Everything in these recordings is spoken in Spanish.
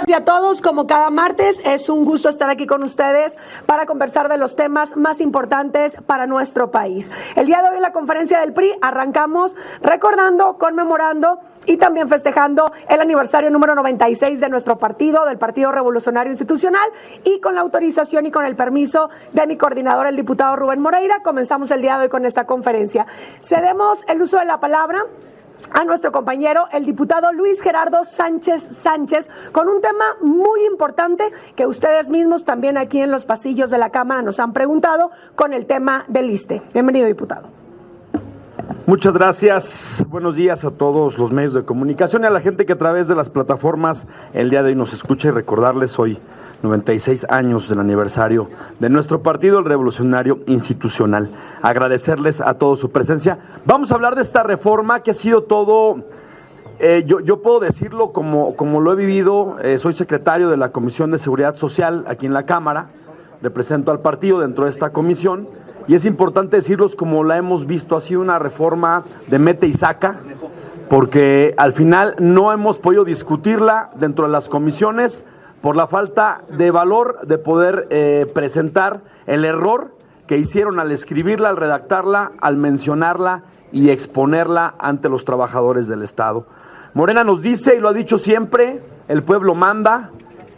Y a todos, como cada martes, es un gusto estar aquí con ustedes para conversar de los temas más importantes para nuestro país. El día de hoy en la conferencia del PRI arrancamos recordando, conmemorando y también festejando el aniversario número 96 de nuestro partido, del Partido Revolucionario Institucional, y con la autorización y con el permiso de mi coordinador, el diputado Rubén Moreira, comenzamos el día de hoy con esta conferencia. Cedemos el uso de la palabra a nuestro compañero, el diputado Luis Gerardo Sánchez, con un tema muy importante que ustedes mismos también aquí en los pasillos de la Cámara nos han preguntado, con el tema del ISSSTE. Bienvenido, diputado. Muchas gracias. Buenos días a todos los medios de comunicación y a la gente que a través de las plataformas el día de hoy nos escucha, y recordarles hoy 96 años del aniversario de nuestro Partido el Revolucionario Institucional. Agradecerles a todos su presencia. Vamos a hablar de esta reforma que ha sido todo, yo puedo decirlo como lo he vivido. Soy secretario de la Comisión de Seguridad Social aquí en la Cámara, represento al partido dentro de esta comisión, y es importante decirlos como la hemos visto. Ha sido una reforma de mete y saca, porque al final no hemos podido discutirla dentro de las comisiones por la falta de valor de poder presentar el error que hicieron al escribirla, al redactarla, al mencionarla y exponerla ante los trabajadores del Estado. Morena nos dice, y lo ha dicho siempre, el pueblo manda,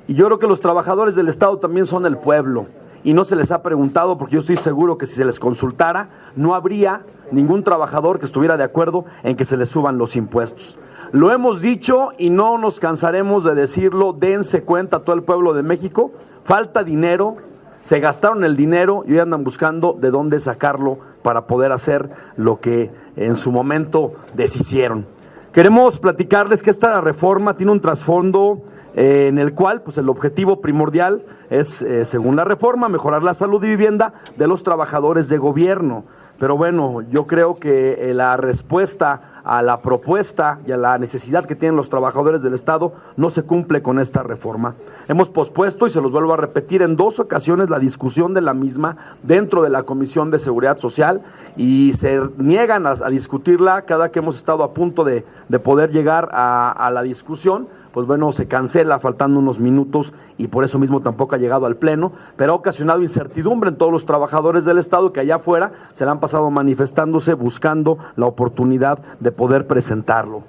y yo creo que los trabajadores del Estado también son el pueblo, y no se les ha preguntado, porque yo estoy seguro que si se les consultara, no habría ningún trabajador que estuviera de acuerdo en que se les suban los impuestos. Lo hemos dicho y no nos cansaremos de decirlo. Dense cuenta a todo el pueblo de México, falta dinero, se gastaron el dinero y hoy andan buscando de dónde sacarlo para poder hacer lo que en su momento deshicieron. Queremos platicarles que esta reforma tiene un trasfondo en el cual pues el objetivo primordial es, según la reforma, mejorar la salud y vivienda de los trabajadores de gobierno. Pero bueno, yo creo que la respuesta a la propuesta y a la necesidad que tienen los trabajadores del Estado no se cumple con esta reforma. Hemos pospuesto, y se los vuelvo a repetir, en 2 ocasiones la discusión de la misma dentro de la Comisión de Seguridad Social, y se niegan a discutirla. Cada que hemos estado a punto de poder llegar a la discusión, pues bueno, se cancela faltando unos minutos, y por eso mismo tampoco ha llegado al Pleno, pero ha ocasionado incertidumbre en todos los trabajadores del Estado que allá afuera se la han pasado manifestándose, buscando la oportunidad de poder presentarlo.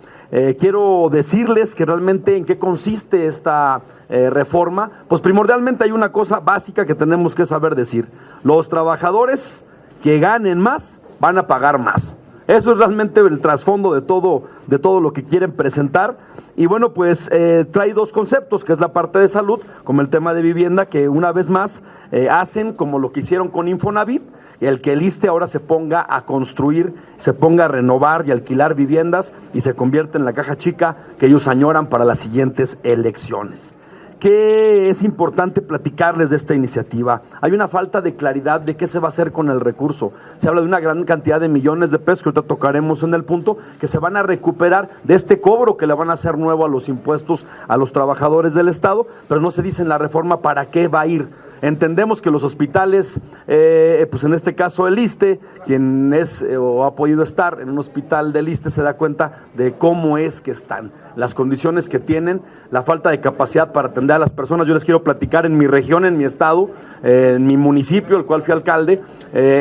Quiero decirles que realmente en qué consiste esta reforma. Pues primordialmente hay una cosa básica que tenemos que saber decir: los trabajadores que ganen más van a pagar más. Eso es realmente el trasfondo de todo lo que quieren presentar. Y bueno, pues trae 2 conceptos, que es la parte de salud, como el tema de vivienda, que una vez más hacen como lo que hicieron con Infonavit, el que el ISSSTE ahora se ponga a construir, se ponga a renovar y alquilar viviendas, y se convierte en la caja chica que ellos añoran para las siguientes elecciones. ¿Qué es importante platicarles de esta iniciativa? Hay una falta de claridad de qué se va a hacer con el recurso. Se habla de una gran cantidad de millones de pesos, que ahorita tocaremos en el punto, que se van a recuperar de este cobro que le van a hacer nuevo a los impuestos a los trabajadores del Estado, pero no se dice en la reforma para qué va a ir. Entendemos que los hospitales, pues en este caso el ISSSTE, quien es o ha podido estar en un hospital del ISSSTE se da cuenta de cómo es que están, las condiciones que tienen, la falta de capacidad para atender a las personas. Yo les quiero platicar, en mi región, en mi estado, en mi municipio, el cual fui alcalde,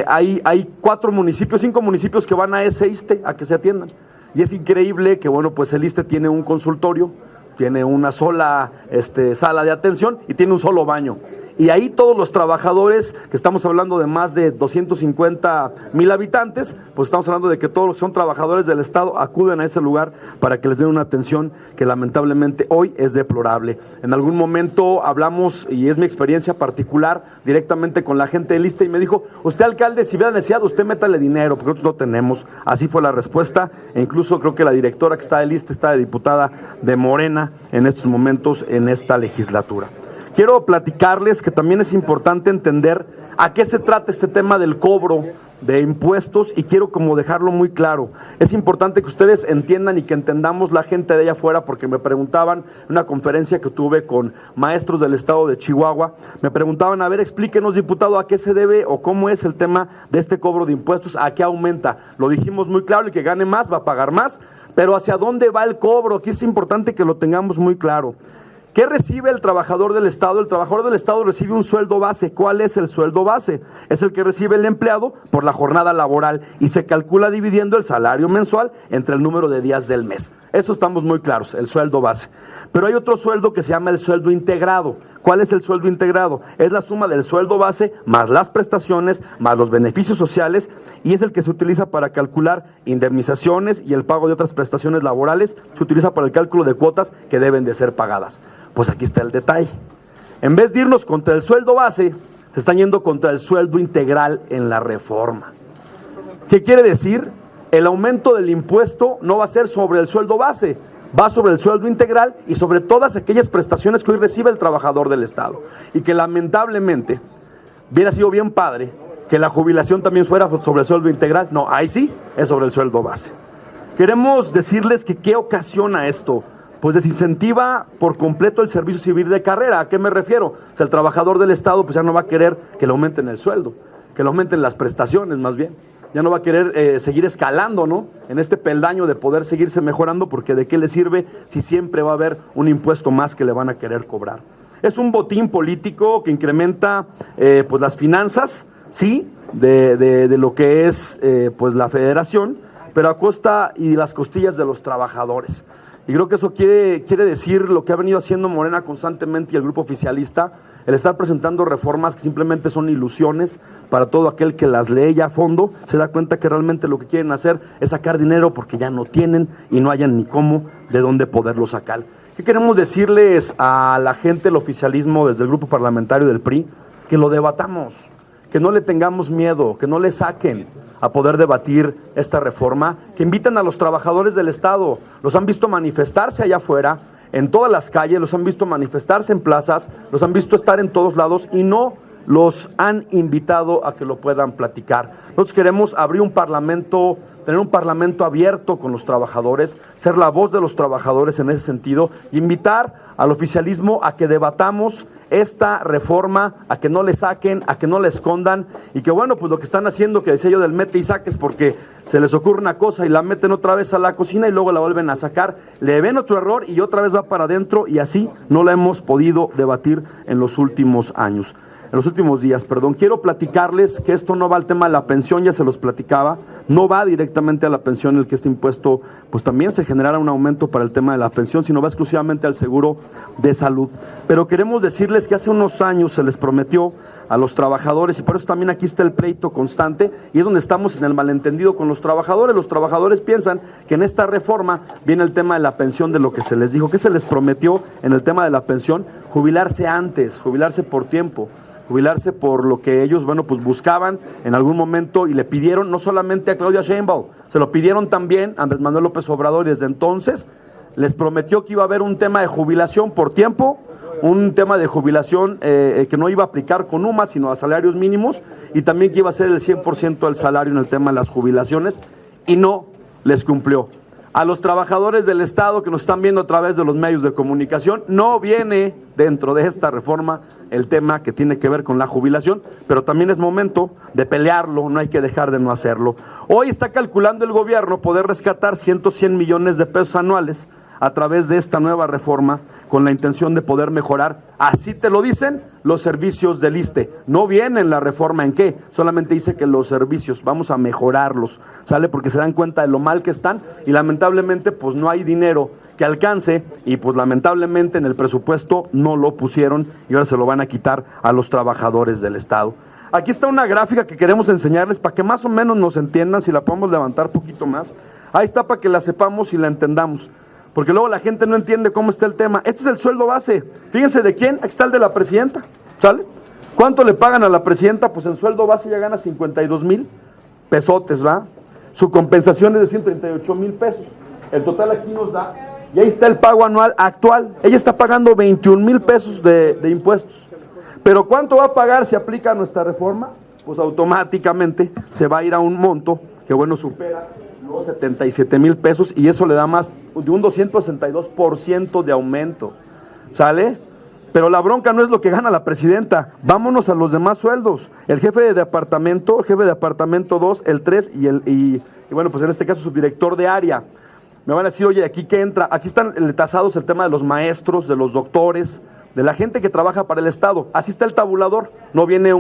hay 5 municipios que van a ese ISSSTE a que se atiendan. Y es increíble que, bueno, pues el ISSSTE tiene un consultorio, tiene una sola sala de atención y tiene un solo baño. Y ahí todos los trabajadores, que estamos hablando de más de 250,000 habitantes, pues estamos hablando de que todos los que son trabajadores del Estado acuden a ese lugar para que les den una atención que lamentablemente hoy es deplorable. En algún momento hablamos, y es mi experiencia particular, directamente con la gente del ISSSTE, y me dijo: usted, alcalde, si hubiera necesidad, usted métale dinero, porque nosotros no tenemos. Así fue la respuesta, e incluso creo que la directora que está del ISSSTE está de diputada de Morena en estos momentos en esta legislatura. Quiero platicarles que también es importante entender a qué se trata este tema del cobro de impuestos, y quiero como dejarlo muy claro. Es importante que ustedes entiendan y que entendamos la gente de allá afuera, porque me preguntaban en una conferencia que tuve con maestros del estado de Chihuahua, me preguntaban: a ver, explíquenos, diputado, a qué se debe o cómo es el tema de este cobro de impuestos, a qué aumenta. Lo dijimos muy claro: el que gane más va a pagar más, pero ¿hacia dónde va el cobro? Aquí es importante que lo tengamos muy claro. ¿Qué recibe el trabajador del Estado? El trabajador del Estado recibe un sueldo base. ¿Cuál es el sueldo base? Es el que recibe el empleado por la jornada laboral y se calcula dividiendo el salario mensual entre el número de días del mes. Eso estamos muy claros, el sueldo base. Pero hay otro sueldo que se llama el sueldo integrado. ¿Cuál es el sueldo integrado? Es la suma del sueldo base más las prestaciones, más los beneficios sociales, y es el que se utiliza para calcular indemnizaciones y el pago de otras prestaciones laborales. Se utiliza para el cálculo de cuotas que deben de ser pagadas. Pues aquí está el detalle. En vez de irnos contra el sueldo base, se están yendo contra el sueldo integral en la reforma. ¿Qué quiere decir? El aumento del impuesto no va a ser sobre el sueldo base, va sobre el sueldo integral y sobre todas aquellas prestaciones que hoy recibe el trabajador del Estado. Y que lamentablemente hubiera sido bien padre que la jubilación también fuera sobre el sueldo integral. No, ahí sí es sobre el sueldo base. Queremos decirles que ¿qué ocasiona esto? Pues desincentiva por completo el servicio civil de carrera. ¿A qué me refiero? O sea, el trabajador del Estado pues ya no va a querer que le aumenten el sueldo, que le aumenten las prestaciones más bien. Ya no va a querer seguir escalando, ¿no? En este peldaño de poder seguirse mejorando, porque ¿de qué le sirve si siempre va a haber un impuesto más que le van a querer cobrar? Es un botín político que incrementa pues las finanzas, sí, de lo que es pues la federación, pero a costa y las costillas de los trabajadores. Y creo que eso quiere decir lo que ha venido haciendo Morena constantemente y el grupo oficialista, el estar presentando reformas que simplemente son ilusiones para todo aquel que las lee ya a fondo, se da cuenta que realmente lo que quieren hacer es sacar dinero porque ya no tienen y no hayan ni cómo, de dónde poderlo sacar. ¿Qué queremos decirles a la gente del oficialismo desde el grupo parlamentario del PRI? Que lo debatamos, que no le tengamos miedo, que no le saquen a poder debatir esta reforma, que invitan a los trabajadores del Estado. Los han visto manifestarse allá afuera, en todas las calles, los han visto manifestarse en plazas, los han visto estar en todos lados y no los han invitado a que lo puedan platicar. Nosotros queremos abrir un parlamento, tener un parlamento abierto con los trabajadores, ser la voz de los trabajadores en ese sentido, y invitar al oficialismo a que debatamos esta reforma, a que no le saquen, a que no le escondan, y que bueno, pues lo que están haciendo, que decía yo del mete y saques, porque se les ocurre una cosa y la meten otra vez a la cocina y luego la vuelven a sacar, le ven otro error y otra vez va para adentro, y así no la hemos podido debatir en los últimos años. En los últimos días, perdón. Quiero platicarles que esto no va al tema de la pensión, ya se los platicaba, no va directamente a la pensión, el que este impuesto pues también se generara un aumento para el tema de la pensión, sino va exclusivamente al seguro de salud. Pero queremos decirles que hace unos años se les prometió a los trabajadores, y por eso también aquí está el pleito constante, y es donde estamos en el malentendido con los trabajadores. Los trabajadores piensan que en esta reforma viene el tema de la pensión, de lo que se les dijo, que se les prometió en el tema de la pensión, jubilarse antes, jubilarse por tiempo, jubilarse por lo que ellos, bueno, pues buscaban en algún momento, y le pidieron no solamente a Claudia Sheinbaum, se lo pidieron también a Andrés Manuel López Obrador, y desde entonces les prometió que iba a haber un tema de jubilación por tiempo, un tema de jubilación que no iba a aplicar con UMA, sino a salarios mínimos, y también que iba a ser el 100% del salario en el tema de las jubilaciones, y no les cumplió. A los trabajadores del Estado que nos están viendo a través de los medios de comunicación, no viene dentro de esta reforma el tema que tiene que ver con la jubilación, pero también es momento de pelearlo, no hay que dejar de no hacerlo. Hoy está calculando el gobierno poder rescatar 100 millones de pesos anuales a través de esta nueva reforma, con la intención de poder mejorar, así te lo dicen, los servicios del ISSSTE. No viene en la reforma en qué, solamente dice que los servicios, vamos a mejorarlos, ¿sale? Porque se dan cuenta de lo mal que están, y lamentablemente pues no hay dinero que alcance, y pues lamentablemente en el presupuesto no lo pusieron, y ahora se lo van a quitar a los trabajadores del Estado. Aquí está una gráfica que queremos enseñarles para que más o menos nos entiendan, si la podemos levantar un poquito más. Ahí está, para que la sepamos y la entendamos, porque luego la gente no entiende cómo está el tema. Este es el sueldo base. Fíjense de quién. Aquí está el de la presidenta, ¿sale? ¿Cuánto le pagan a la presidenta? Pues en sueldo base ya gana 52,000 pesotes, ¿va? Su compensación es de 138,000 pesos. El total aquí nos da, y ahí está el pago anual actual. Ella está pagando 21,000 pesos de impuestos. Pero ¿cuánto va a pagar si aplica nuestra reforma? Pues automáticamente se va a ir a un monto que, bueno, supera los 77,000 pesos, y eso le da más de un 262% de aumento, ¿sale? Pero la bronca no es lo que gana la presidenta, vámonos a los demás sueldos. El jefe de departamento 2, el 3 y bueno, pues en este caso subdirector de área. me van a decir, oye, ¿aquí qué entra? Aquí están tasados el tema de los maestros, de los doctores, de la gente que trabaja para el Estado. Así está el tabulador, no viene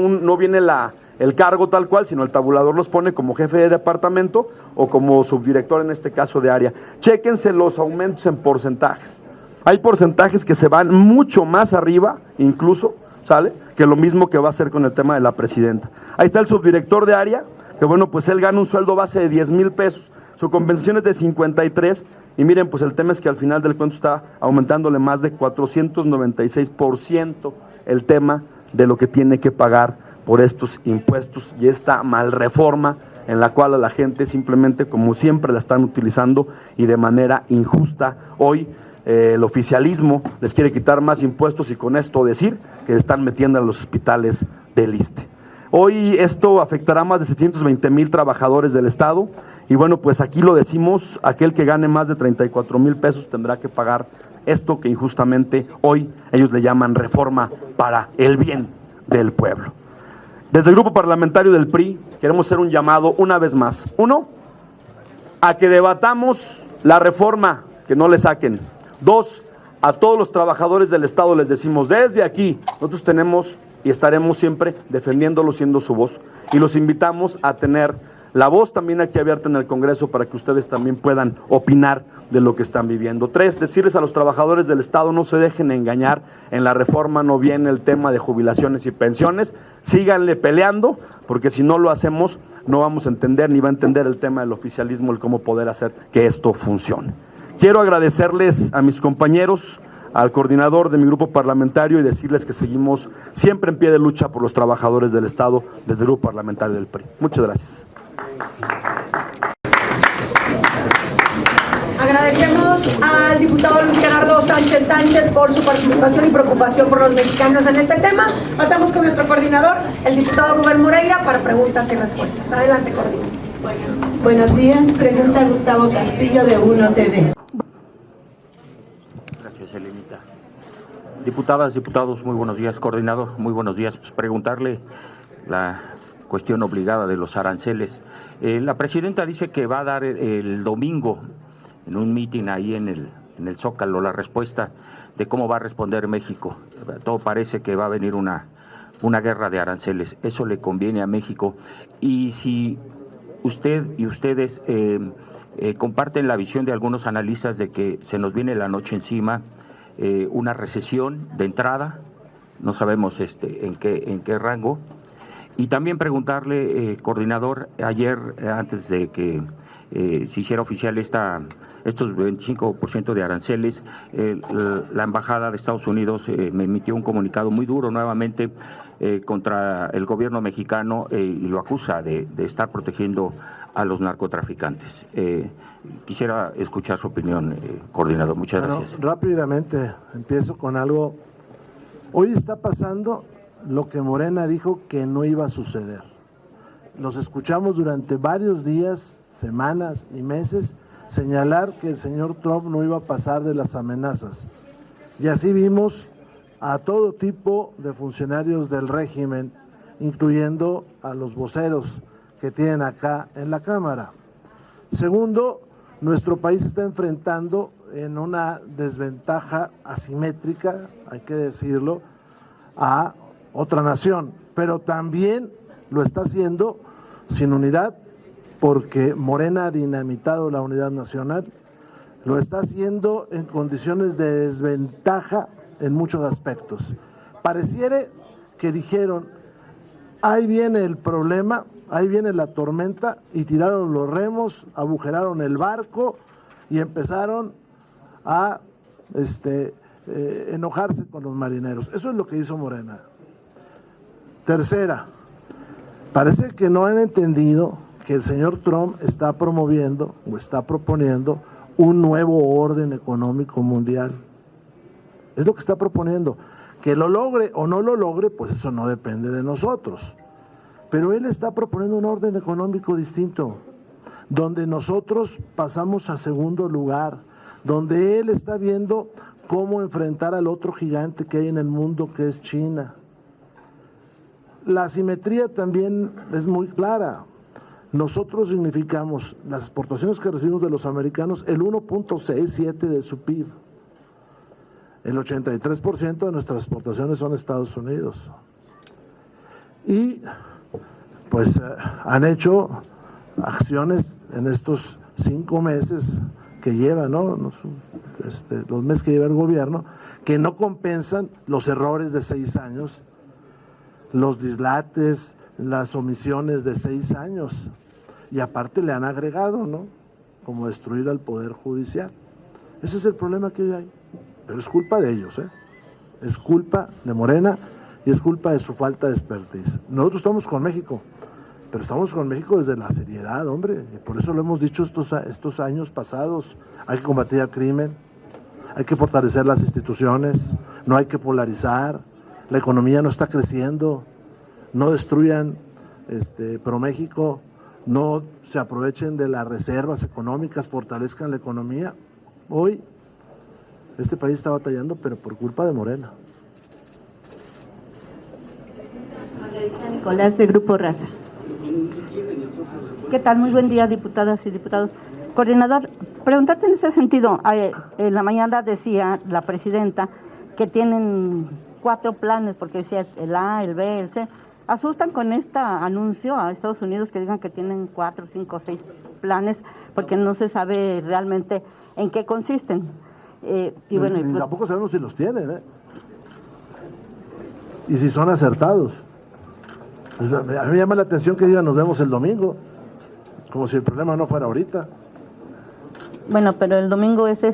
el cargo tal cual, sino el tabulador los pone como jefe de departamento o como subdirector en este caso de área. Chéquense los aumentos en porcentajes. Hay porcentajes que se van mucho más arriba, incluso, ¿sale? Que lo mismo que va a hacer con el tema de la presidenta. Ahí está el subdirector de área, que bueno, pues él gana un sueldo base de 10,000 pesos. Su compensación es de 53, y miren, pues el tema es que al final del cuento está aumentándole más de 496% el tema de lo que tiene que pagar por estos impuestos y esta mal reforma en la cual a la gente simplemente, como siempre, la están utilizando y de manera injusta. Hoy el oficialismo les quiere quitar más impuestos y con esto decir que están metiendo a los hospitales del ISSSTE. Hoy esto afectará a más de 720,000 trabajadores del Estado y bueno, pues aquí lo decimos, aquel que gane más de 34,000 pesos tendrá que pagar esto que injustamente hoy ellos le llaman reforma para el bien del pueblo. Desde el grupo parlamentario del PRI queremos hacer un llamado una vez más. Uno, a que debatamos la reforma, que no le saquen. Dos, a todos los trabajadores del Estado les decimos, desde aquí, nosotros tenemos y estaremos siempre defendiéndolo, siendo su voz. Y los invitamos a tener la voz también aquí abierta en el Congreso para que ustedes también puedan opinar de lo que están viviendo. Tres, decirles a los trabajadores del Estado, no se dejen engañar, en la reforma no viene el tema de jubilaciones y pensiones, síganle peleando, porque si no lo hacemos, no vamos a entender ni va a entender el tema del oficialismo, el cómo poder hacer que esto funcione. Quiero agradecerles a mis compañeros, al coordinador de mi grupo parlamentario y decirles que seguimos siempre en pie de lucha por los trabajadores del Estado desde el grupo parlamentario del PRI. Muchas gracias. Agradecemos al diputado Luis Gerardo Sánchez por su participación y preocupación por los mexicanos en este tema. Pasamos con nuestro coordinador, el diputado Rubén Moreira, para preguntas y respuestas. Adelante, coordinador. Buenos días, pregunta Gustavo Castillo de Uno TV. Gracias, Elenita. Diputadas, diputados, muy buenos días. Coordinador, muy buenos días. Pues preguntarle la cuestión obligada de los aranceles. La presidenta dice que va a dar el domingo en un mitin ahí en el Zócalo la respuesta de cómo va a responder México. Todo parece que va a venir una guerra de aranceles. Eso le conviene a México. Y si usted y ustedes comparten la visión de algunos analistas de que se nos viene la noche encima, una recesión de entrada, no sabemos en qué rango. Y también preguntarle, coordinador, ayer, antes de que se hiciera oficial estos 25% de aranceles, la Embajada de Estados Unidos me emitió un comunicado muy duro nuevamente contra el gobierno mexicano y lo acusa de estar protegiendo a los narcotraficantes. Quisiera escuchar su opinión, coordinador. Muchas gracias. Rápidamente, empiezo con algo. Hoy está pasando lo que Morena dijo que no iba a suceder. Los escuchamos durante varios días, semanas y meses señalar que el señor Trump no iba a pasar de las amenazas. Y así vimos a todo tipo de funcionarios del régimen, incluyendo a los voceros que tienen acá en la Cámara. Segundo, nuestro país está enfrentando en una desventaja asimétrica, hay que decirlo, a otra nación, pero también lo está haciendo sin unidad, porque Morena ha dinamitado la unidad nacional, lo está haciendo en condiciones de desventaja en muchos aspectos. Pareciere que dijeron, ahí viene el problema, ahí viene la tormenta, y tiraron los remos, agujeraron el barco y empezaron a enojarse con los marineros. Eso es lo que hizo Morena. Tercera, parece que no han entendido que el señor Trump está promoviendo o está proponiendo un nuevo orden económico mundial. Es lo que está proponiendo. Que lo logre o no lo logre, pues eso no depende de nosotros. Pero él está proponiendo un orden económico distinto, donde nosotros pasamos a segundo lugar, donde él está viendo cómo enfrentar al otro gigante que hay en el mundo, que es China. La asimetría también es muy clara. nosotros significamos las exportaciones que recibimos de los americanos el 1.67 de su PIB. El 83% de nuestras exportaciones son Estados Unidos. Y pues han hecho acciones en estos 5 meses que lleva, ¿no? Los meses que lleva el gobierno, que no compensan los errores de 6 años, los dislates, las omisiones de 6 años. Y aparte le han agregado, ¿no? Como destruir al Poder Judicial. Ese es el problema que hay. Pero es culpa de ellos, ¿eh? Es culpa de Morena y es culpa de su falta de expertise. Nosotros estamos con México, pero estamos con México desde la seriedad, hombre. Y por eso lo hemos dicho estos años pasados. Hay que combatir el crimen, hay que fortalecer las instituciones, no hay que polarizar. La economía no está creciendo, no destruyan ProMéxico, no se aprovechen de las reservas económicas, fortalezcan la economía. Hoy este país está batallando, pero por culpa de Morena. Nicolás, de Grupo Raza. ¿Qué tal? Muy buen día, diputadas y diputados. Coordinador, preguntarte en ese sentido. En la mañana decía la presidenta que tienen 4 planes, porque decía el A, el B, el C. ¿Asustan con este anuncio a Estados Unidos que digan que tienen 4, 5, 6 planes, porque no se sabe realmente en qué consisten? Y tampoco sabemos si los tienen, ¿eh? Y si son acertados. Pues a mí me llama la atención que digan nos vemos el domingo, como si el problema no fuera ahorita. Bueno, pero el domingo es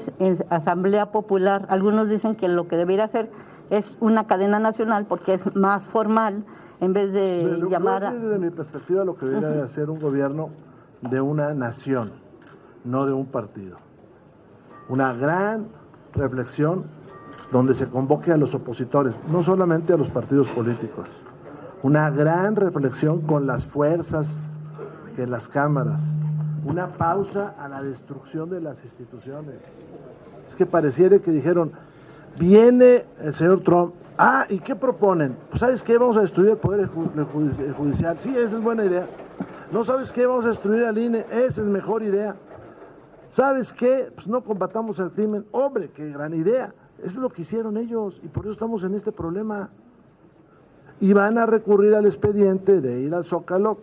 Asamblea Popular. Algunos dicen que lo que debería hacer es una cadena nacional porque es más formal en vez de llamar a... Desde mi perspectiva lo que debería de hacer un gobierno de una nación, no de un partido. Una gran reflexión donde se convoque a los opositores, no solamente a los partidos políticos. Una gran reflexión con las fuerzas que las cámaras. Una pausa a la destrucción de las instituciones. Es que pareciera que dijeron, viene el señor Trump, ¿y qué proponen? Pues ¿sabes qué? Vamos a destruir el Poder Judicial. Sí, esa es buena idea. ¿No sabes qué? Vamos a destruir al INE. Esa es mejor idea. ¿Sabes qué? Pues no combatamos el crimen. Hombre, qué gran idea. Eso es lo que hicieron ellos y por eso estamos en este problema. Y van a recurrir al expediente de ir al Zócalo,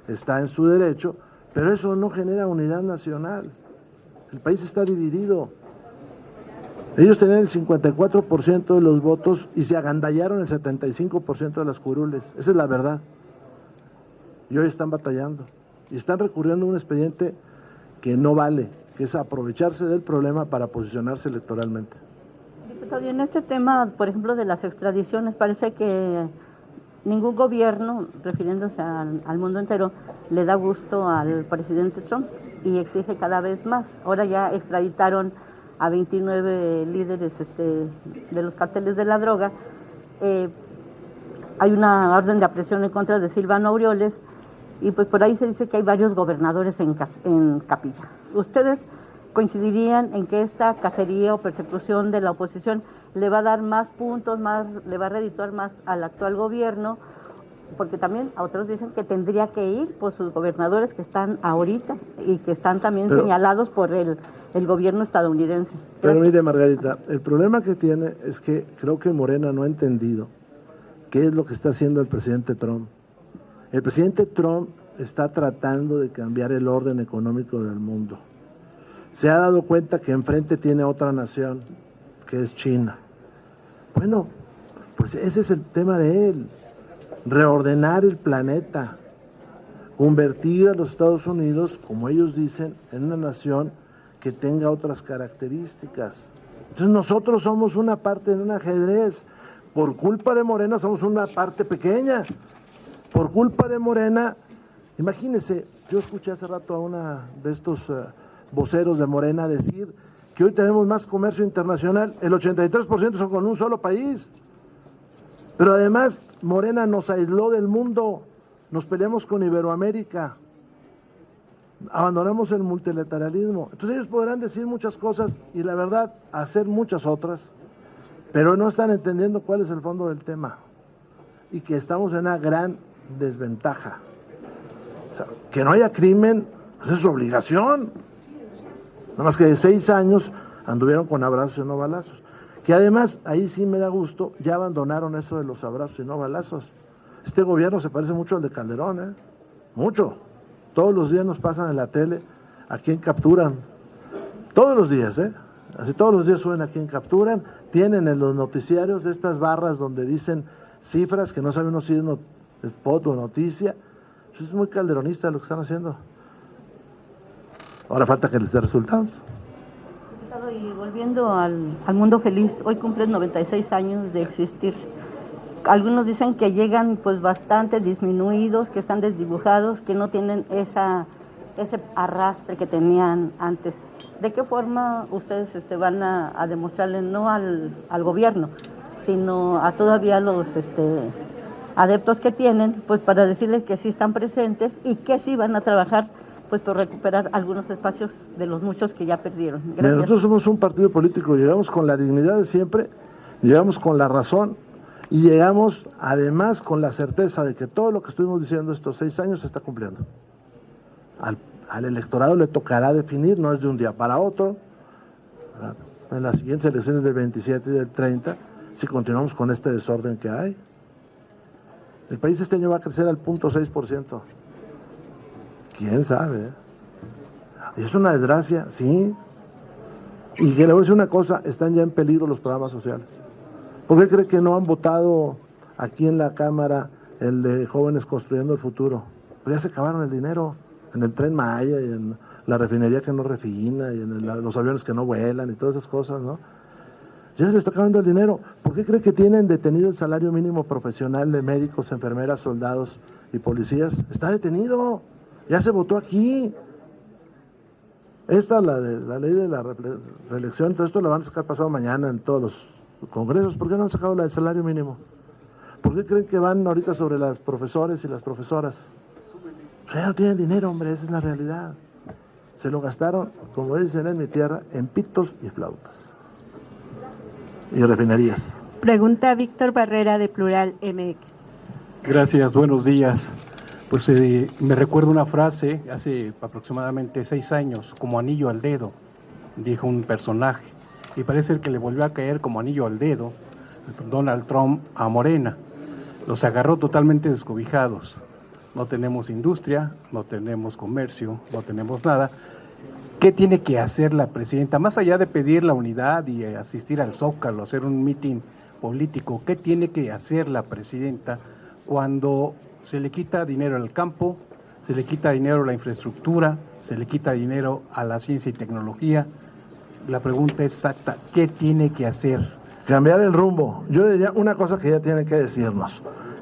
que está en su derecho, pero eso no genera unidad nacional. El país está dividido. Ellos tenían el 54% de los votos y se agandallaron el 75% de las curules. Esa es la verdad. Y hoy están batallando. Y están recurriendo a un expediente que no vale, que es aprovecharse del problema para posicionarse electoralmente. Diputado, y en este tema, por ejemplo, de las extradiciones, parece que ningún gobierno, refiriéndose al mundo entero, le da gusto al presidente Trump y exige cada vez más. Ahora ya extraditaron a 29 líderes de los carteles de la droga. Hay una orden de aprehensión en contra de Silvano Aureoles y pues por ahí se dice que hay varios gobernadores en capilla. ¿Ustedes coincidirían en que esta cacería o persecución de la oposición le va a dar más puntos, le va a redituar más al actual gobierno? Porque también a otros dicen que tendría que ir por sus gobernadores que están ahorita y que están también señalados por el gobierno estadounidense. Gracias. Pero mire, Margarita, el problema que tiene es que creo que Morena no ha entendido qué es lo que está haciendo el presidente Trump. El presidente Trump está tratando de cambiar el orden económico del mundo. Se ha dado cuenta que enfrente tiene otra nación, que es China. Bueno, pues ese es el tema de él. Reordenar el planeta, convertir a los Estados Unidos, como ellos dicen, en una nación que tenga otras características. Entonces nosotros somos una parte en un ajedrez. Por culpa de Morena somos una parte pequeña. Por culpa de Morena, imagínense, yo escuché hace rato a una de estos voceros de Morena decir que hoy tenemos más comercio internacional, el 83% son con un solo país. Pero además, Morena nos aisló del mundo, nos peleamos con Iberoamérica, abandonamos el multilateralismo. Entonces ellos podrán decir muchas cosas y la verdad, hacer muchas otras, pero no están entendiendo cuál es el fondo del tema y que estamos en una gran desventaja. O sea, que no haya crimen, pues es su obligación. Nada más que de 6 años anduvieron con abrazos y no balazos. Que además, ahí sí me da gusto, ya abandonaron eso de los abrazos y no balazos. Este gobierno se parece mucho al de Calderón, ¿eh? Mucho. Todos los días nos pasan en la tele a quién capturan. Todos los días, ¿eh? Así todos los días suben a quién capturan. Tienen en los noticiarios estas barras donde dicen cifras que no saben uno si es spot o noticia. Eso es muy calderonista lo que están haciendo. Ahora falta que les dé resultados. Y volviendo al mundo feliz, hoy cumplen 96 años de existir. Algunos dicen que llegan pues bastante disminuidos, que están desdibujados, que no tienen ese arrastre que tenían antes. ¿De qué forma ustedes van a demostrarle no al gobierno, sino a todavía los adeptos que tienen, pues para decirles que sí están presentes y que sí van a trabajar pues por recuperar algunos espacios de los muchos que ya perdieron? Gracias. Nosotros somos un partido político, llegamos con la dignidad de siempre, llegamos con la razón y llegamos además con la certeza de que todo lo que estuvimos diciendo estos 6 años se está cumpliendo. Al electorado le tocará definir, no es de un día para otro, ¿verdad? En las siguientes elecciones del 27 y del 30, si continuamos con este desorden que hay. El país este año va a crecer al 0.6%. ¿Quién sabe? Es una desgracia, sí. Y que le voy a decir una cosa, están ya en peligro los programas sociales. ¿Por qué cree que no han votado aquí en la Cámara el de Jóvenes Construyendo el Futuro? Pues ya se acabaron el dinero en el Tren Maya y en la refinería que no refina y en los aviones que no vuelan y todas esas cosas, ¿no? Ya se está acabando el dinero. ¿Por qué cree que tienen detenido el salario mínimo profesional de médicos, enfermeras, soldados y policías? Está detenido. Ya se votó aquí. Esta, la ley de la reelección, todo esto la van a sacar pasado mañana en todos los congresos. ¿Por qué no han sacado la del salario mínimo? ¿Por qué creen que van ahorita sobre las profesores y las profesoras? Ya no tienen dinero, hombre, esa es la realidad. Se lo gastaron, como dicen en mi tierra, en pitos y flautas. Y refinerías. Pregunta Víctor Barrera de Plural MX. Gracias, buenos días. Pues me recuerdo una frase hace aproximadamente 6 años, como anillo al dedo, dijo un personaje, y parece que le volvió a caer como anillo al dedo Donald Trump a Morena. Los agarró totalmente descobijados. No tenemos industria, no tenemos comercio, no tenemos nada. ¿Qué tiene que hacer la presidenta? Más allá de pedir la unidad y asistir al Zócalo, hacer un mitin político, ¿qué tiene que hacer la presidenta cuando se le quita dinero al campo, se le quita dinero a la infraestructura, se le quita dinero a la ciencia y tecnología? La pregunta es exacta, ¿qué tiene que hacer? Cambiar el rumbo. Yo le diría una cosa que ella tiene que decirnos.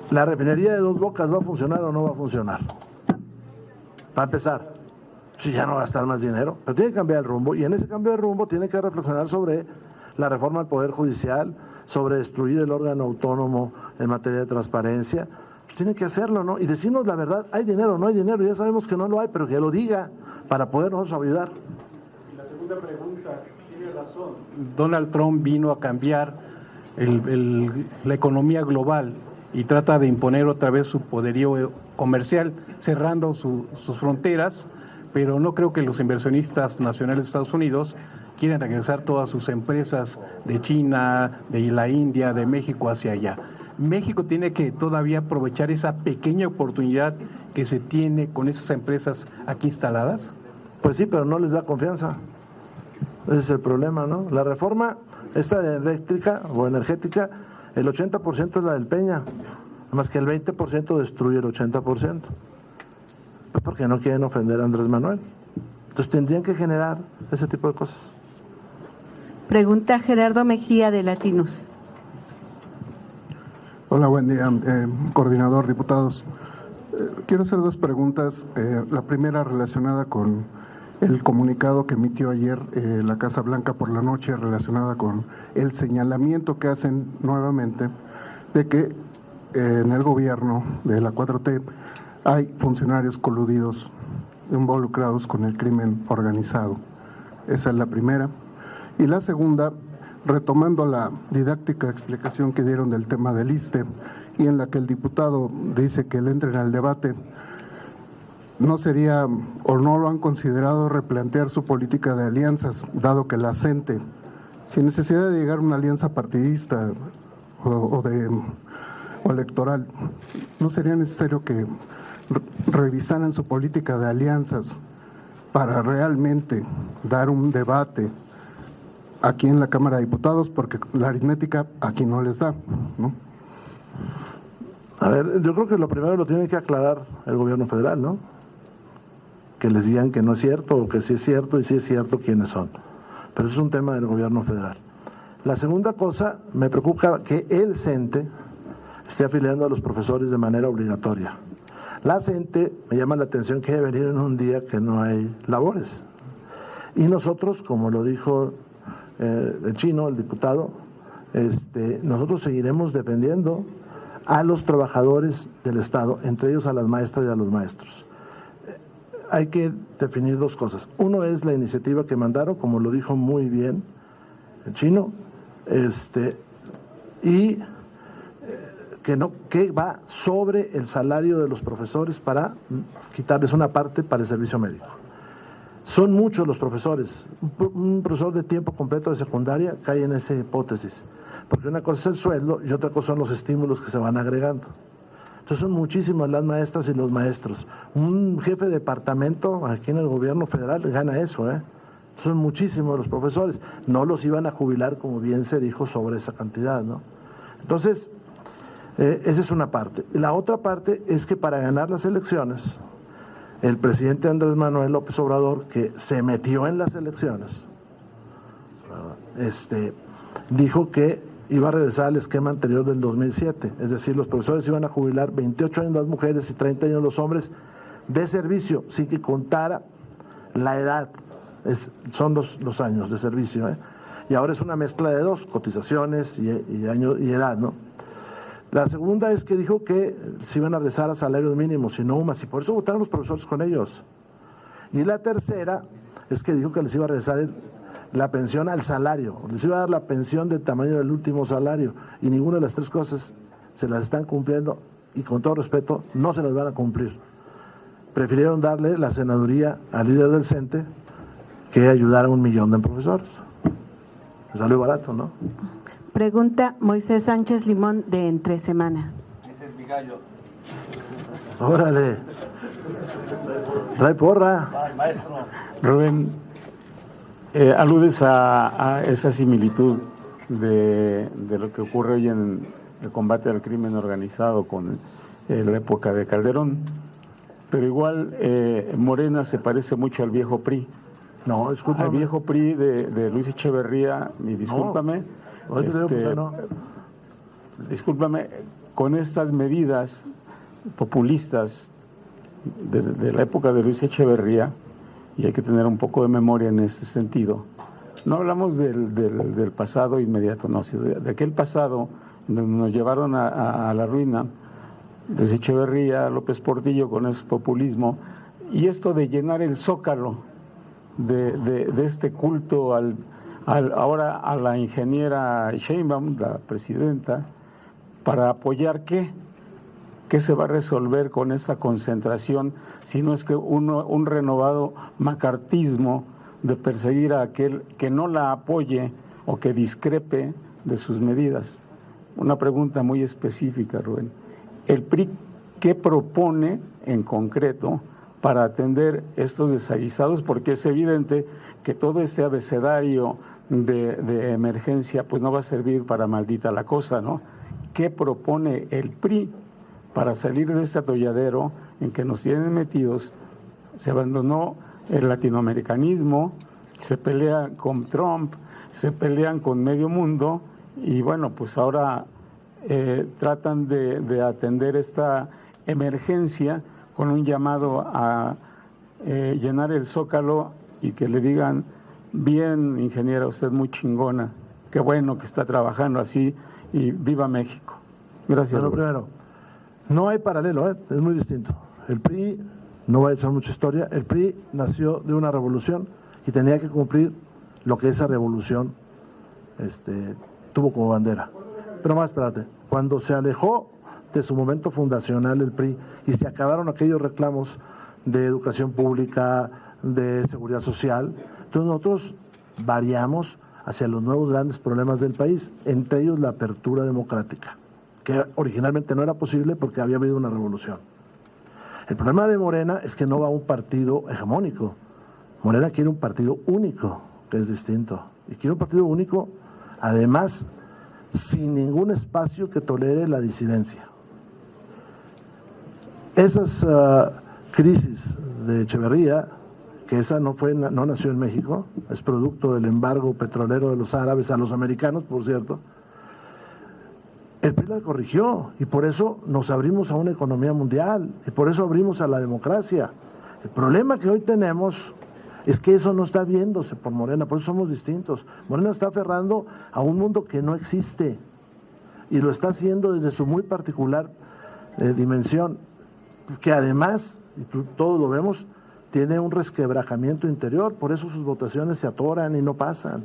¿La refinería de Dos Bocas va a funcionar o no va a funcionar? Para empezar, si ya no va a gastar más dinero, pero tiene que cambiar el rumbo, y en ese cambio de rumbo tiene que reflexionar sobre la reforma al Poder Judicial, sobre destruir el órgano autónomo en materia de transparencia. Pues tiene que hacerlo, ¿no? Y decirnos la verdad, ¿hay dinero o no hay dinero? Ya sabemos que no lo hay, pero que lo diga para poder nosotros ayudar. Y la segunda pregunta, tiene razón. Donald Trump vino a cambiar la economía global y trata de imponer otra vez su poderío comercial, cerrando sus fronteras, pero no creo que los inversionistas nacionales de Estados Unidos quieran regresar todas sus empresas de China, de la India, de México hacia allá. México tiene que todavía aprovechar esa pequeña oportunidad que se tiene con esas empresas aquí instaladas. Pues sí, pero no les da confianza. Ese es el problema, ¿no? La reforma esta de eléctrica o energética, el 80% es la del Peña, más que el 20% destruye el 80%. Pues porque no quieren ofender a Andrés Manuel. Entonces tendrían que generar ese tipo de cosas. Pregunta Gerardo Mejía de Latinos. Hola, buen día, coordinador, diputados. Quiero hacer 2 preguntas. La primera relacionada con el comunicado que emitió ayer la Casa Blanca por la noche, relacionada con el señalamiento que hacen nuevamente de que en el gobierno de la 4T hay funcionarios coludidos, involucrados con el crimen organizado. Esa es la primera. Y la segunda, retomando la didáctica explicación que dieron del tema del ISSSTE, y en la que el diputado dice que le entren al debate, no sería o no lo han considerado replantear su política de alianzas, dado que la CENTE, sin necesidad de llegar a una alianza partidista o electoral, ¿no sería necesario que revisaran su política de alianzas para realmente dar un debate aquí en la Cámara de Diputados? Porque la aritmética aquí no les da, ¿no? A ver, yo creo que lo primero lo tiene que aclarar el gobierno federal, ¿no? Que les digan que no es cierto o que sí es cierto, y si es cierto quiénes son. Pero eso es un tema del gobierno federal. La segunda cosa, me preocupa que el CENTE esté afiliando a los profesores de manera obligatoria. La CENTE, me llama la atención que debe venir en un día que no hay labores. Y nosotros, como lo dijo el chino, el diputado, nosotros seguiremos defendiendo a los trabajadores del Estado, entre ellos a las maestras y a los maestros. Hay que definir dos cosas. Uno es la iniciativa que mandaron, como lo dijo muy bien el chino, y que va sobre el salario de los profesores para quitarles una parte para el servicio médico. Son muchos los profesores. Un profesor de tiempo completo de secundaria cae en esa hipótesis, porque una cosa es el sueldo y otra cosa son los estímulos que se van agregando. Entonces son muchísimas las maestras y los maestros. Un jefe de departamento aquí en el gobierno federal gana eso, Son muchísimos los profesores. No los iban a jubilar, como bien se dijo, sobre esa cantidad, ¿no? Entonces, esa es una parte. La otra parte es que para ganar las elecciones, el presidente Andrés Manuel López Obrador, que se metió en las elecciones, dijo que iba a regresar al esquema anterior del 2007, es decir, los profesores iban a jubilar 28 años las mujeres y 30 años los hombres de servicio, sin que contara la edad, son los años de servicio, y ahora es una mezcla de dos, cotizaciones y año y edad, ¿no? La segunda es que dijo que se iban a regresar a salarios mínimos y no más, y por eso votaron los profesores con ellos. Y la tercera es que dijo que les iba a regresar la pensión al salario, les iba a dar la pensión del tamaño del último salario, y ninguna de las tres cosas se las están cumpliendo, y con todo respeto, no se las van a cumplir. Prefirieron darle la senaduría al líder del CENTE que ayudar a 1 millón de profesores. Les salió barato, ¿no? Pregunta Moisés Sánchez Limón, de Entre Semana. Ese es mi gallo. Órale. Trae porra. Maestro. Rubén, aludes a esa similitud de lo que ocurre hoy en el combate al crimen organizado con la época de Calderón, pero igual Morena se parece mucho al viejo PRI. No, discúlpame. Al viejo PRI de Luis Echeverría, y discúlpame, discúlpame, con estas medidas populistas de la época de Luis Echeverría, y hay que tener un poco de memoria en este sentido. No hablamos del pasado inmediato, no, sino de aquel pasado donde nos llevaron a la ruina, Luis Echeverría, López Portillo con ese populismo, y esto de llenar el zócalo de este culto ahora a la ingeniera Sheinbaum, la presidenta, para apoyar ¿qué? ¿Qué se va a resolver con esta concentración si no es que un renovado macartismo de perseguir a aquel que no la apoye o que discrepe de sus medidas? Una pregunta muy específica, Rubén. ¿El PRI qué propone en concreto para atender estos desaguisados? Porque es evidente que todo este abecedario de emergencia pues no va a servir para maldita la cosa, ¿no? ¿Qué propone el PRI para salir de este atolladero en que nos tienen metidos? Se abandonó el latinoamericanismo, se pelea con Trump, se pelean con medio mundo, y bueno, pues ahora tratan de atender esta emergencia con un llamado a llenar el zócalo y que le digan: bien, ingeniera, usted muy chingona, qué bueno que está trabajando así, y viva México. Gracias. Bueno, primero, no hay paralelo, es muy distinto. El PRI, no va a echar mucha historia, el PRI nació de una revolución y tenía que cumplir lo que esa revolución tuvo como bandera. Pero más, espérate, cuando se alejó de su momento fundacional el PRI y se acabaron aquellos reclamos de educación pública, de seguridad social. Entonces nosotros variamos hacia los nuevos grandes problemas del país, entre ellos la apertura democrática, que originalmente no era posible porque había habido una revolución. El problema de Morena es que no va a un partido hegemónico. Morena quiere un partido único, que es distinto. Y quiere un partido único, además, sin ningún espacio que tolere la disidencia. Esas crisis de Echeverría, que esa no nació en México, es producto del embargo petrolero de los árabes a los americanos, por cierto, el PRI la corrigió y por eso nos abrimos a una economía mundial y por eso abrimos a la democracia. El problema que hoy tenemos es que eso no está viéndose por Morena, por eso somos distintos. Morena está aferrando a un mundo que no existe y lo está haciendo desde su muy particular dimensión, que además, y todos lo vemos, tiene un resquebrajamiento interior, por eso sus votaciones se atoran y no pasan.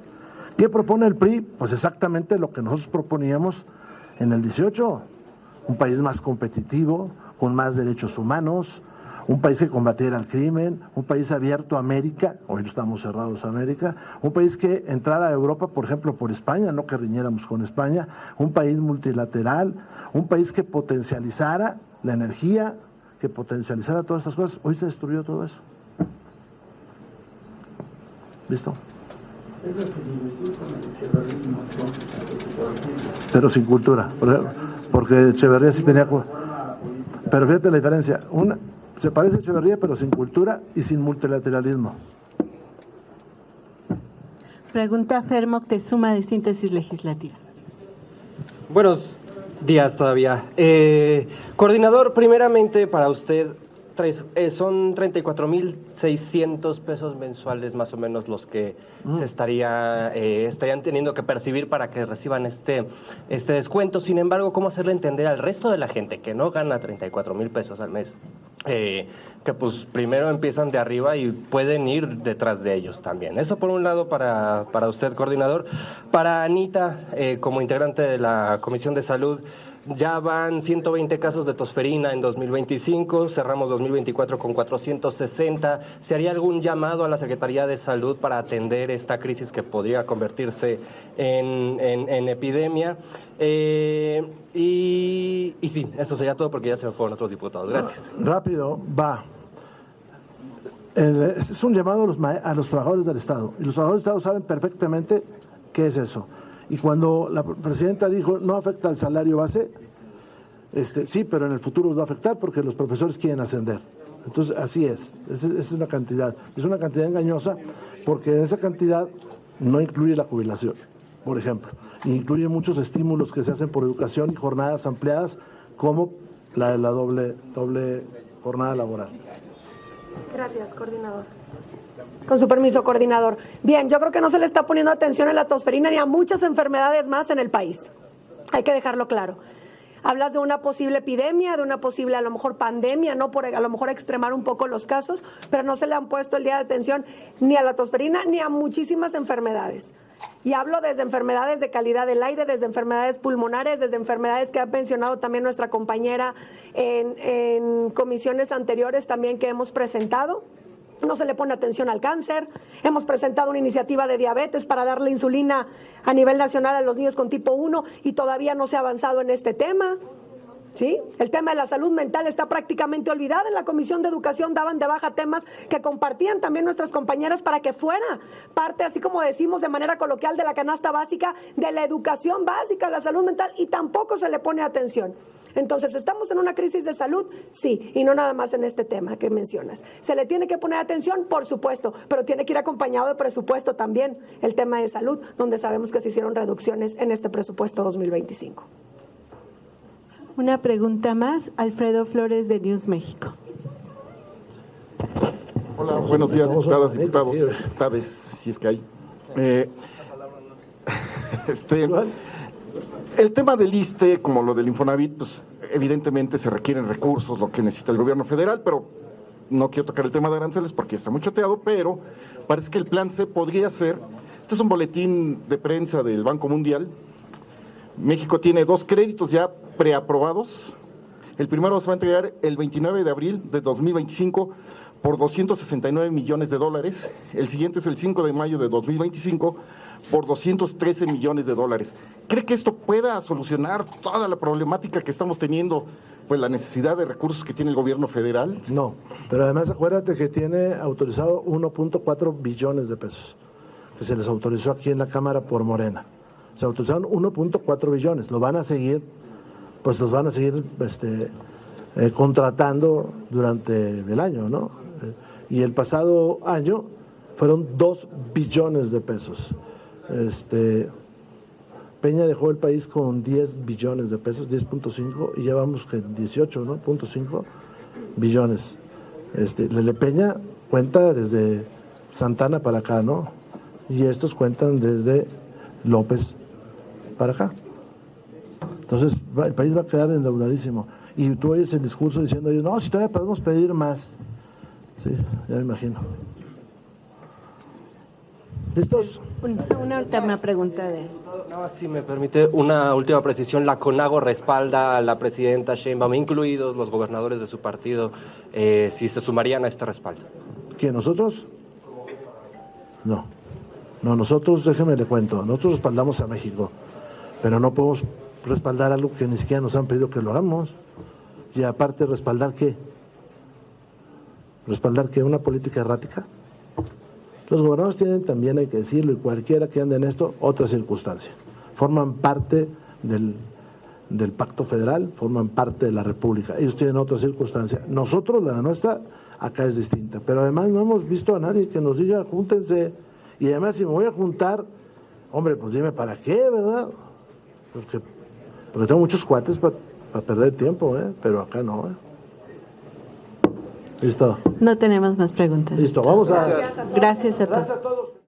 ¿Qué propone el PRI? Pues exactamente lo que nosotros proponíamos en el 18, un país más competitivo, con más derechos humanos, un país que combatiera el crimen, un país abierto a América, hoy estamos cerrados a América, un país que entrara a Europa, por ejemplo, por España, no que riñéramos con España, un país multilateral, un país que potencializara la energía, que potencializara todas estas cosas. Hoy se destruyó todo eso. ¿Listo? Pero sin cultura, porque Echeverría sí tenía. Pero fíjate la diferencia: se parece a Echeverría, pero sin cultura y sin multilateralismo. Pregunta Fer Moctezuma, de Síntesis Legislativa. Buenos días todavía. Coordinador, primeramente para usted, son 34,600 pesos mensuales más o menos los que se estarían teniendo que percibir para que reciban este descuento. Sin embargo, ¿cómo hacerle entender al resto de la gente que no gana 34,000 pesos al mes? Que pues primero empiezan de arriba y pueden ir detrás de ellos también. Eso por un lado para usted, coordinador. Para Anita, como integrante de la Comisión de Salud, ya van 120 casos de tosferina en 2025, cerramos 2024 con 460. ¿Se haría algún llamado a la Secretaría de Salud para atender esta crisis que podría convertirse en epidemia? Y sí, eso sería todo porque ya se me fueron otros diputados. Gracias. Rápido, va. Es un llamado a los trabajadores del Estado. Y los trabajadores del Estado saben perfectamente qué es eso. Y cuando la presidenta dijo no afecta al salario base, sí, pero en el futuro va a afectar porque los profesores quieren ascender. Entonces, así es. Esa es una cantidad. Es una cantidad engañosa porque en esa cantidad no incluye la jubilación, por ejemplo. Incluye muchos estímulos que se hacen por educación y jornadas ampliadas, como la de la doble jornada laboral. Gracias, coordinador. Con su permiso, coordinador. Bien, yo creo que no se le está poniendo atención a la tosferina ni a muchas enfermedades más en el país. Hay que dejarlo claro. Hablas de una posible epidemia, de una posible a lo mejor pandemia, no por a lo mejor extremar un poco los casos, pero no se le han puesto el día de atención ni a la tosferina ni a muchísimas enfermedades. Y hablo desde enfermedades de calidad del aire, desde enfermedades pulmonares, desde enfermedades que ha mencionado también nuestra compañera en comisiones anteriores también que hemos presentado. No se le pone atención al cáncer. Hemos presentado una iniciativa de diabetes para darle insulina a nivel nacional a los niños con tipo 1 y todavía no se ha avanzado en este tema. ¿Sí? El tema de la salud mental está prácticamente olvidado. En la Comisión de Educación daban de baja temas que compartían también nuestras compañeras para que fuera parte, así como decimos de manera coloquial, de la canasta básica, de la educación básica, la salud mental, y tampoco se le pone atención. Entonces, ¿estamos en una crisis de salud? Sí, y no nada más en este tema que mencionas. ¿Se le tiene que poner atención? Por supuesto, pero tiene que ir acompañado de presupuesto también, el tema de salud, donde sabemos que se hicieron reducciones en este presupuesto 2025. Una pregunta más, Alfredo Flores, de News México. Hola, buenos días, diputadas, diputados, diputades, si es que hay. El tema del ISSSTE, como lo del Infonavit, pues evidentemente se requieren recursos, lo que necesita el gobierno federal, pero no quiero tocar el tema de aranceles porque está muy choteado, pero parece que el plan C podría ser, este es un boletín de prensa del Banco Mundial. México tiene 2 créditos ya preaprobados El primero se va a entregar el 29 de abril de 2025 por 269 millones de dólares. El siguiente es el 5 de mayo de 2025 por 213 millones de dólares. ¿Cree que esto pueda solucionar toda la problemática que estamos teniendo, pues la necesidad de recursos que tiene el gobierno federal? No, pero además acuérdate que tiene autorizado 1.4 billones de pesos, que se les autorizó aquí en la Cámara por Morena. Se autorizaron 1.4 billones, lo van a seguir, pues los van a seguir contratando durante el año, ¿no? Y el pasado año fueron 2 billones de pesos. Peña dejó el país con 10 billones de pesos, 10.5, y ya vamos con 18, ¿no? 0.5 billones. Lele Peña cuenta desde Santana para acá, ¿no? Y estos cuentan desde López para acá. Entonces, el país va a quedar endeudadísimo. Y tú oyes el discurso diciendo ellos, no, si todavía podemos pedir más. Sí, ya me imagino. ¿Listos? Una última pregunta de... Nada más, si me permite, una última precisión. La CONAGO respalda a la presidenta Sheinbaum, incluidos los gobernadores de su partido, si se sumarían a este respaldo. ¿Quién, nosotros? No. No, nosotros, déjeme le cuento, nosotros respaldamos a México, pero no podemos respaldar algo que ni siquiera nos han pedido que lo hagamos. Y aparte, ¿respaldar qué? ¿Respaldar qué? ¿Una política errática? Los gobernadores tienen también, hay que decirlo, y cualquiera que ande en esto, otra circunstancia. Forman parte del pacto federal, forman parte de la república. Ellos tienen otra circunstancia. Nosotros, la nuestra, acá es distinta. Pero además no hemos visto a nadie que nos diga, júntense. Y además, si me voy a juntar, hombre, pues dime para qué, ¿verdad? Porque tengo muchos cuates para perder tiempo, pero acá no, Listo. No tenemos más preguntas. Listo, vamos a... Gracias a todos. Gracias a todos.